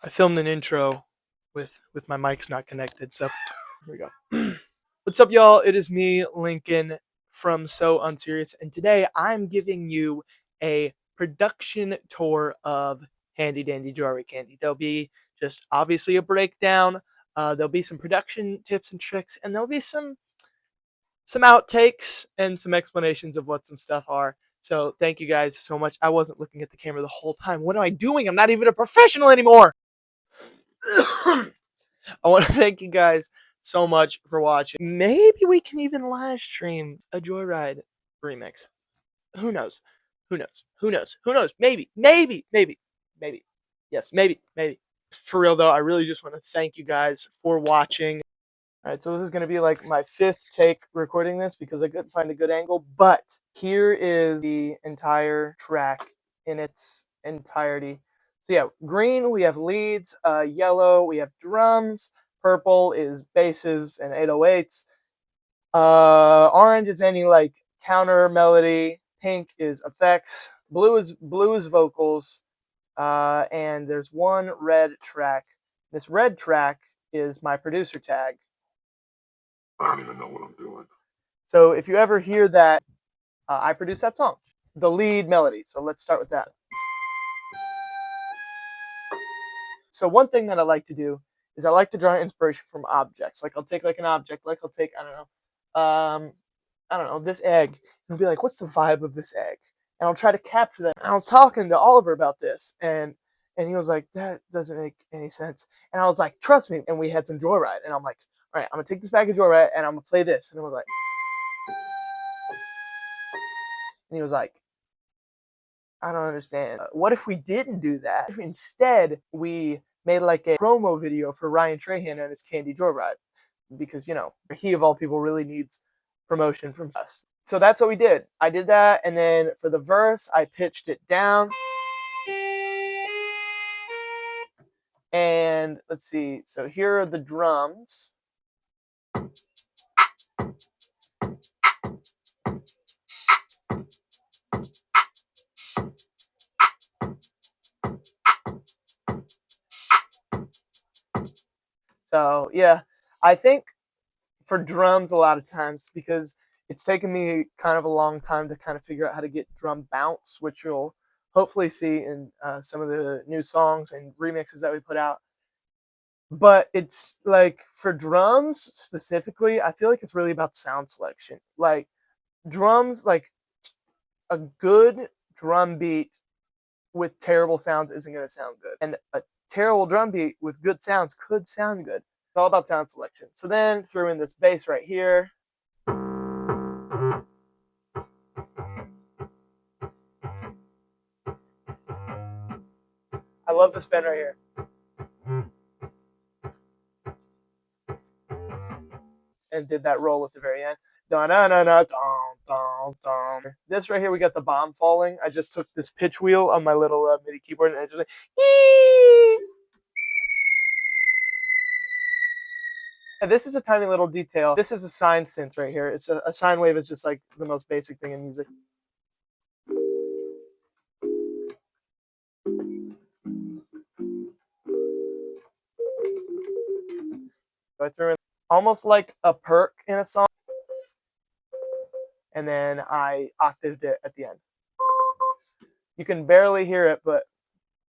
I filmed an intro with my mics not connected, so here we go. What's up, y'all? It is me, Lincoln, from So Unserious, and today I'm giving you a production tour of Handy Dandy Joyride Candy. There'll be just obviously a breakdown. There'll be some production tips and tricks, and there'll be some outtakes and some explanations of what some stuff are. So thank you guys so much. I wasn't looking at the camera the whole time. What am I doing? I'm not even a professional anymore. I want to thank you guys so much for watching. Maybe we can even live stream a Joyride remix. Who knows? Who knows? Who knows? Who knows? Maybe. Maybe. Maybe. Maybe. Yes, maybe. Maybe. For real though, I really just want to thank you guys for watching. Alright, so this is going to be like my 5th take recording this because I couldn't find a good angle, but here is the entire track in its entirety. So yeah, green we have leads, yellow we have drums, purple is basses and 808s, orange is any like counter melody, pink is effects, blue is vocals, and there's one red track. This red track is my producer tag. I don't even know what I'm doing. So if you ever hear that, I produced that song, the lead melody. So let's start with that. So one thing that I like to do is I like to draw inspiration from objects. Like I'll take like an object, like I'll take, I don't know, this egg, and I'll be like, what's the vibe of this egg? And I'll try to capture that. And I was talking to Oliver about this, and he was like, that doesn't make any sense. And I was like, trust me. And we had some Joyride, and I'm like, all right, I'm gonna take this bag of Joyride, and I'm gonna play this. And I was like, and he was like, I don't understand. What if we didn't do that? If instead we made like a promo video for Ryan Trahan and his Candy Joyride? Because, you know, he of all people really needs promotion from us. So that's what we did. I did that, and then for the verse, I pitched it down. And let's see. So here are the drums. So yeah, I think for drums a lot of times because it's taken me kind of a long time to kind of figure out how to get drum bounce, which you'll hopefully see in some of the new songs and remixes that we put out. But it's like for drums specifically, I feel like it's really about sound selection. Like drums, like a good drum beat with terrible sounds isn't going to sound good. And a terrible drum beat with good sounds could sound good. It's all about sound selection. So then throw in this bass right here. I love this bend right here. And did that roll at the very end. This right here, we got the bomb falling. I just took this pitch wheel on my little MIDI keyboard and I just like, and this is a tiny little detail. This is a sine synth right here. It's a sine wave is just like the most basic thing in music. So I threw in almost like a perk in a song, and then I octaved it at the end. You can barely hear it, but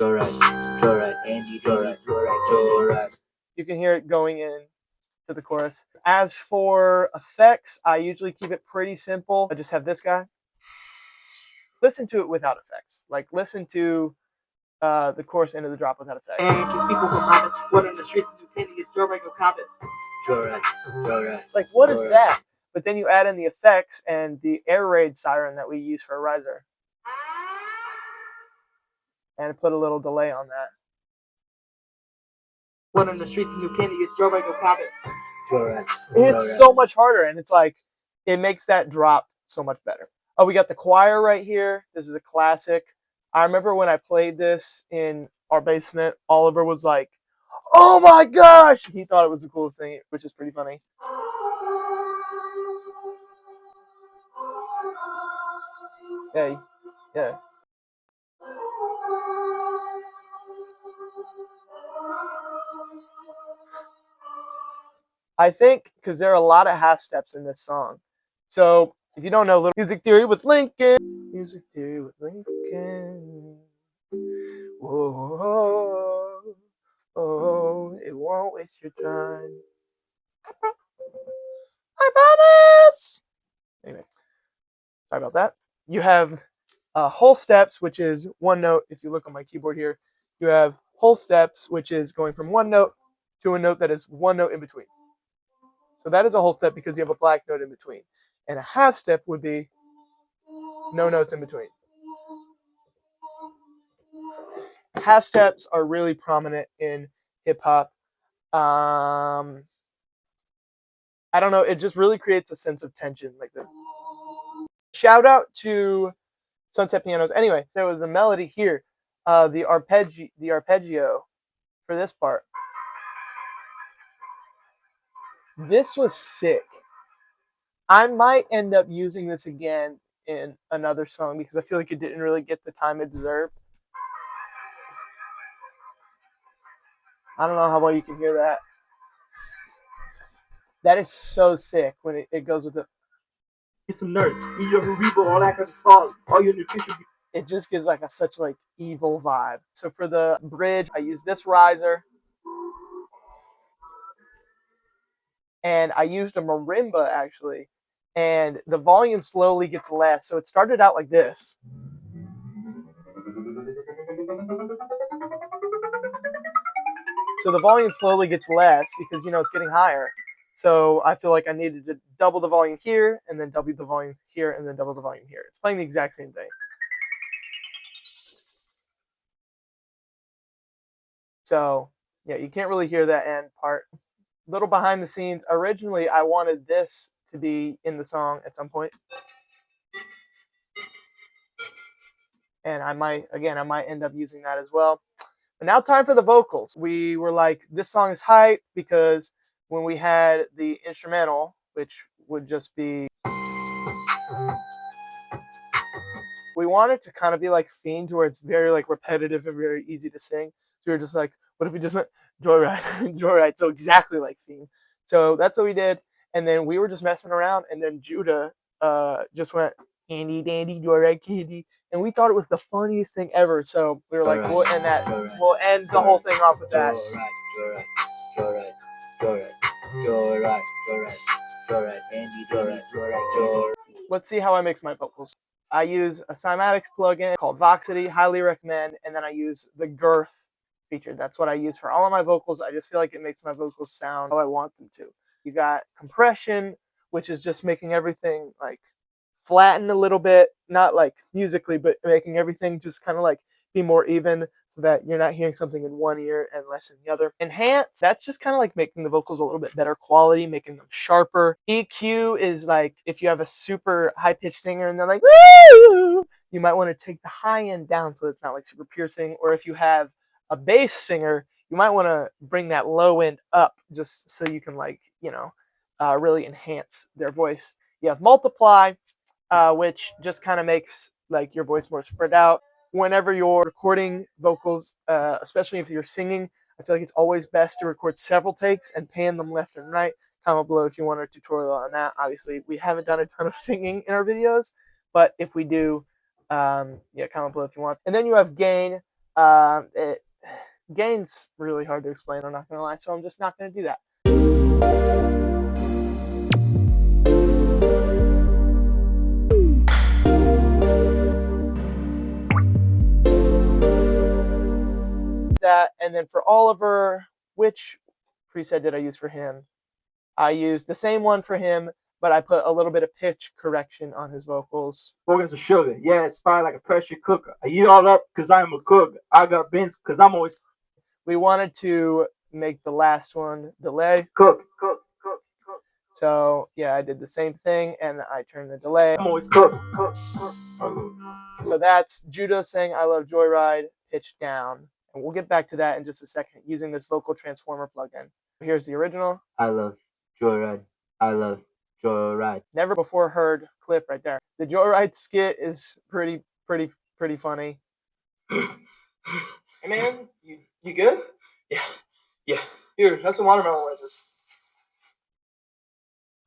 Joyride, Dandy Joyride. You can hear it going in to the chorus. As for effects, I usually keep it pretty simple. I just have this guy. Listen to it without effects. Like listen to the chorus into the drop without effects. And these people from Hobbits, what on the streets do candy get Joyride go cop it. Joyride. Like what is that? But then you add in the effects and the air raid siren that we use for a riser. And put a little delay on that. What on the streets do candy get Joyride go cop it. Joyride. It's so much harder, and it's like it makes that drop so much better. Oh, we got the choir right here. This is a classic. I remember when I played this in our basement, Oliver was like, oh my gosh! He thought it was the coolest thing, which is pretty funny. Yeah. I think because there are a lot of half steps in this song. So if you don't know, little music theory with Lincoln. Music theory with Lincoln. Whoa, oh, it won't waste your time. I promise. Anyway, sorry about that. You have whole steps, which is one note. If you look on my keyboard here, you have whole steps, which is going from one note to a note that is one note in between. So that is a whole step because you have a black note in between. And a half step would be no notes in between. Half steps are really prominent in hip hop. I don't know, it just really creates a sense of tension. Like the shout out to Sunset Pianos. Anyway, there was a melody here, the arpeggio for this part. This was sick. I might end up using this again in another song because I feel like it didn't really get the time it deserved. I don't know how well you can hear that. That is so sick when it goes with the. Get some nerds. Eat your Haribo, all that kind of stuff. All your nutrition. It just gives like a such like evil vibe. So for the bridge, I use this riser, and I used a marimba actually, and the volume slowly gets less. So it started out like this. So the volume slowly gets less because it's getting higher. So I feel like I needed to double the volume here, and then double the volume here, and then double the volume here. It's playing the exact same thing. So yeah, you can't really hear that end part. Little behind the scenes. Originally, I wanted this to be in the song at some point, and I might end up using that as well. But now, time for the vocals. We were like, this song is hype because when we had the instrumental, which would just be, we wanted to kind of be like Fiend, where it's very like repetitive and very easy to sing. So we were just like, what if we just went Joyride, Joyride? So exactly like Fiend. So that's what we did. And then we were just messing around, and then Judah just went Candy, Dandy, Joyride Candy, and we thought it was the funniest thing ever. So we were like, we'll end that. We'll end the whole thing off with that. Let's see how I mix my vocals. I use a Cymatics plugin called Voxity, highly recommend, and then I use the girth feature. That's what I use for all of my vocals. I just feel like it makes my vocals sound how I want them to. You got compression, which is just making everything like flatten a little bit, not like musically, but making everything just kind of like be more even so that you're not hearing something in one ear and less in the other. Enhance, that's just kind of like making the vocals a little bit better quality, making them sharper. EQ is like if you have a super high pitched singer and they're like, woo, you might want to take the high end down so it's not like super piercing. Or if you have a bass singer, you might want to bring that low end up just so you can really enhance their voice. You have multiply, which just kind of makes like your voice more spread out. Whenever you're recording vocals, especially if you're singing, I feel like it's always best to record several takes and pan them left and right. Comment below if you want a tutorial on that. Obviously, we haven't done a ton of singing in our videos, but if we do, comment below if you want. And then you have gain. Gain's really hard to explain, I'm not going to lie, so I'm just not going to do that. That, and then for Oliver, which preset did I use for him? I used the same one for him, but I put a little bit of pitch correction on his vocals. Organs of sugar, yeah, it's fire like a pressure cooker. I eat all up because I'm a cook. I got bins because I'm always. We wanted to make the last one delay. Cook. So yeah, I did the same thing, and I turned the delay. I'm always cook. So that's Judah saying "I love Joyride," pitched down, and we'll get back to that in just a second using this vocal transformer plugin. Here's the original. I love Joyride. I love Joyride. Never before heard clip right there. The Joyride skit is pretty funny. Hey man, you good? Yeah. Here, have some watermelon wedges.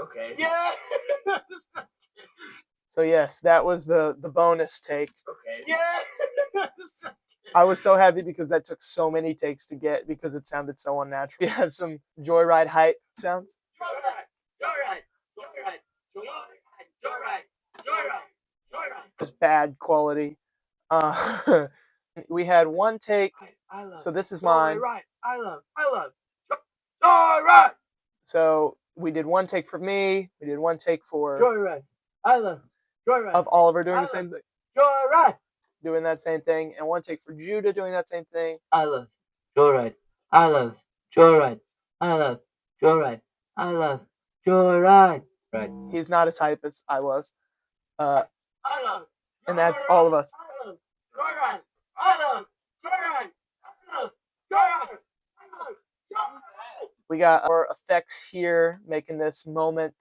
Okay. Yeah. So yes, that was the bonus take. Okay. Yeah. I was so happy because that took so many takes to get because it sounded so unnatural. We have some Joyride hype sounds. Joyride. Joyride. Joyride. Joyride. Joyride. Joyride. Just bad quality. We had one take. So this is mine. I love. Joyride. So we did one take for me. We did one take for Joyride. I love. Joyride. of Oliver doing the same thing, Joyride. doing that same thing, and one take for Judah doing that same thing. I love. Joyride. I love. Joyride. I love. Joyride. I love. Joyride. Right. He's not as hype as I was. I love. And that's all of us. I love. Joyride. I love. Joyride. I love. Joyride. I love. Joyride. We got our effects here, making this moment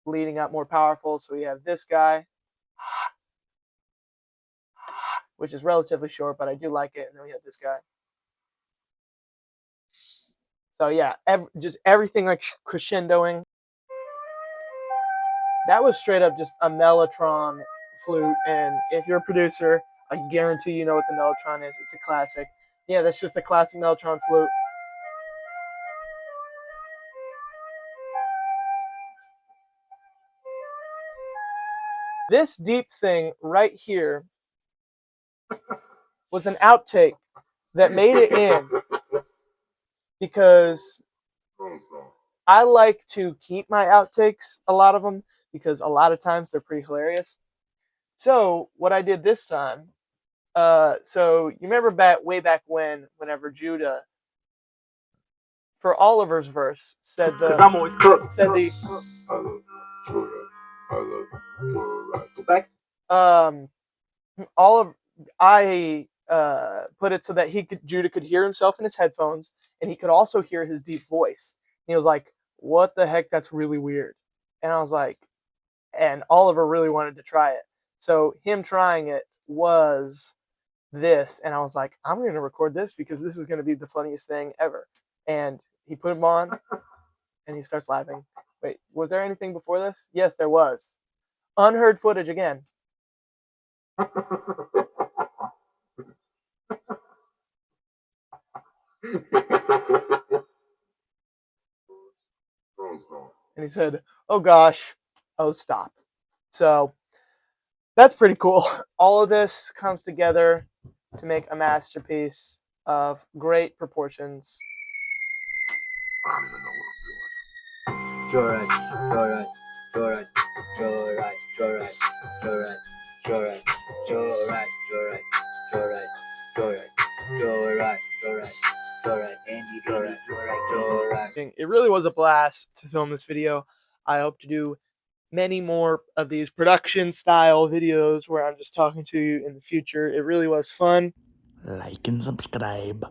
leading up more powerful. So we have this guy, which is relatively short, but I do like it. And then we have this guy. So yeah, just everything like crescendoing. That was straight up just a mellotron flute, and if you're a producer, I guarantee you know what the mellotron is. It's a classic. Yeah, that's just a classic mellotron flute. This deep thing right here was an outtake that made it in because I like to keep my outtakes, a lot of them, because a lot of times they're pretty hilarious. So what I did this time, so you remember way back whenever Judah, for Oliver's verse, said the I'm always cooked. said the I love Joyride. I love Joyride. Go back. I put it so that Judah could hear himself in his headphones, and he could also hear his deep voice. And he was like, "What the heck? That's really weird." And I was like, and Oliver really wanted to try it, so him trying it was this, and I was like, "I'm going to record this because this is going to be the funniest thing ever." And he put him on, and he starts laughing. Wait, was there anything before this? Yes, there was. Unheard footage again. And he said, "Oh gosh, oh stop." So that's pretty cool. All of this comes together to make a masterpiece of great proportions. I don't even know what I'm doing. Joyride. Joyride. Joyride. Joyride. Joyride. Joyride. Joyride. Joyride. Joyride. Joyride. Joyride. Joyride. Joyride. Joyride. Andy. Joyride. Joyride. It really was a blast to film this video. I hope to do many more of these production style videos where I'm just talking to you in the future. It really was fun. Like and subscribe.